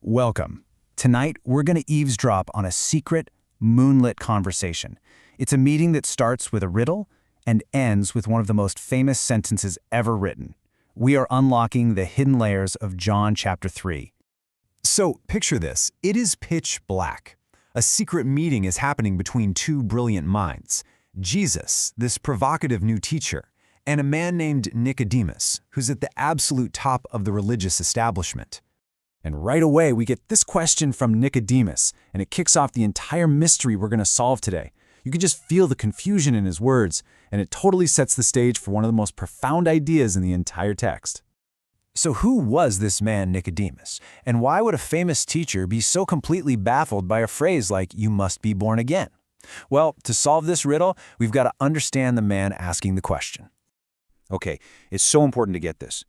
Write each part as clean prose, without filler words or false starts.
Welcome. Tonight, we're going to eavesdrop on a secret, moonlit conversation. It's a meeting that starts with a riddle and ends with one of the most famous sentences ever written. We are unlocking the hidden layers of John chapter 3. So, picture this. It is pitch black. A secret meeting is happening between two brilliant minds. Jesus, this provocative new teacher, and a man named Nicodemus, who's at the absolute top of the religious establishment. And right away, we get this question from Nicodemus, and it kicks off the entire mystery we're going to solve today. You can just feel the confusion in his words, and it totally sets the stage for one of the most profound ideas in the entire text. So who was this man Nicodemus, and why would a famous teacher be so completely baffled by a phrase like, "You must be born again"? Well, to solve this riddle, we've got to understand the man asking the question. Okay, it's so important to get this.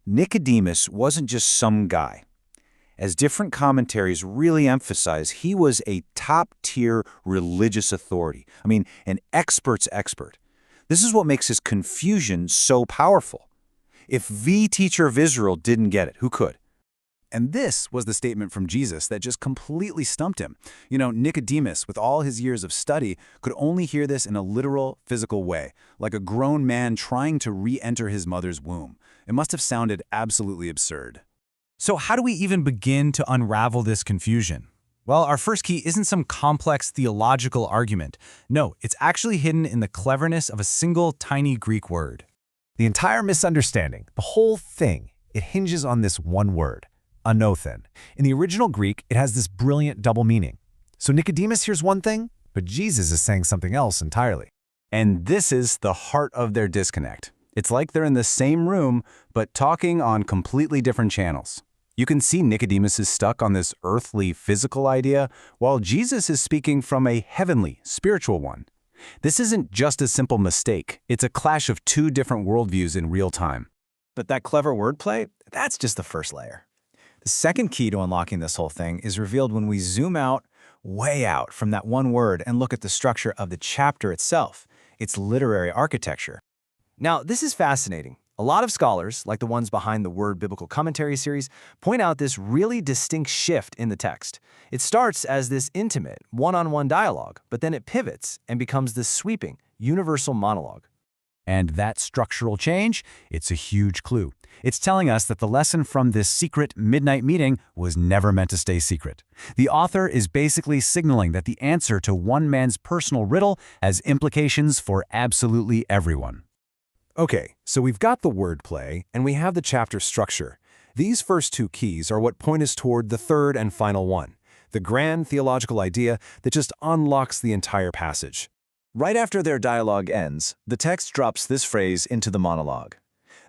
Nicodemus wasn't just some guy. As different commentaries really emphasize, he was a top-tier religious authority. I mean, an expert's expert. This is what makes his confusion so powerful. If the teacher of Israel didn't get it, who could? And this was the statement from Jesus that just completely stumped him. You know, Nicodemus, with all his years of study, could only hear this in a literal, physical way, like a grown man trying to re-enter his mother's womb. It must have sounded absolutely absurd. So how do we even begin to unravel this confusion? Well, our first key isn't some complex theological argument. No, it's actually hidden in the cleverness of a single tiny Greek word. The entire misunderstanding, the whole thing, it hinges on this one word, anothen. In the original Greek, it has this brilliant double meaning. So Nicodemus hears one thing, but Jesus is saying something else entirely. And this is the heart of their disconnect. It's like they're in the same room, but talking on completely different channels. You can see Nicodemus is stuck on this earthly, physical idea, while Jesus is speaking from a heavenly, spiritual one. This isn't just a simple mistake. It's a clash of two different worldviews in real time. But that clever wordplay, that's just the first layer. The second key to unlocking this whole thing is revealed when we zoom out, way out from that one word and look at the structure of the chapter itself, its literary architecture. Now, this is fascinating. A lot of scholars, like the ones behind the Word Biblical Commentary series, point out this really distinct shift in the text. It starts as this intimate, one-on-one dialogue, but then it pivots and becomes this sweeping, universal monologue. And that structural change, it's a huge clue. It's telling us that the lesson from this secret midnight meeting was never meant to stay secret. The author is basically signaling that the answer to one man's personal riddle has implications for absolutely everyone. Okay, so we've got the wordplay, and we have the chapter structure. These first two keys are what point us toward the third and final one, the grand theological idea that just unlocks the entire passage. Right after their dialogue ends, the text drops this phrase into the monologue.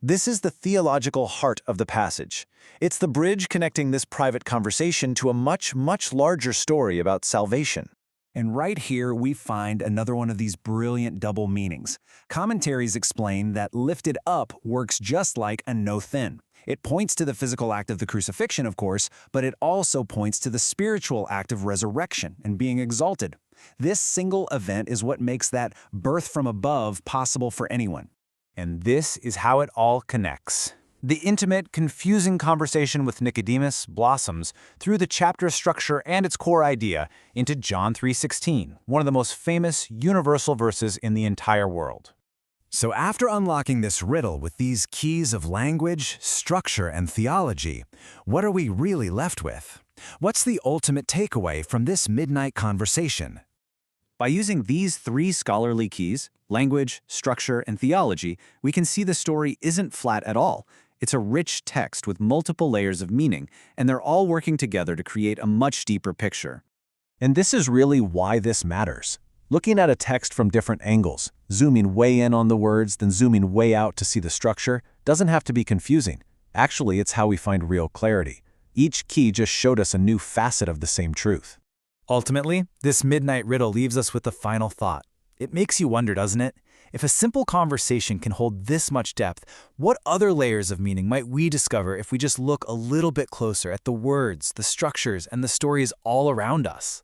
This is the theological heart of the passage. It's the bridge connecting this private conversation to a much, much larger story about salvation. And right here, we find another one of these brilliant double meanings. Commentaries explain that lifted up works just like anothen. It points to the physical act of the crucifixion, of course, but it also points to the spiritual act of resurrection and being exalted. This single event is what makes that birth from above possible for anyone. And this is how it all connects. The intimate, confusing conversation with Nicodemus blossoms through the chapter structure and its core idea into John 3:16, one of the most famous universal verses in the entire world. So after unlocking this riddle with these keys of language, structure, and theology, what are we really left with? What's the ultimate takeaway from this midnight conversation? By using these three scholarly keys, language, structure, and theology, we can see the story isn't flat at all. It's a rich text with multiple layers of meaning, and they're all working together to create a much deeper picture. And this is really why this matters. Looking at a text from different angles, zooming way in on the words, then zooming way out to see the structure, doesn't have to be confusing. Actually, it's how we find real clarity. Each key just showed us a new facet of the same truth. Ultimately, this midnight riddle leaves us with the final thought. It makes you wonder, doesn't it? If a simple conversation can hold this much depth, what other layers of meaning might we discover if we just look a little bit closer at the words, the structures, and the stories all around us?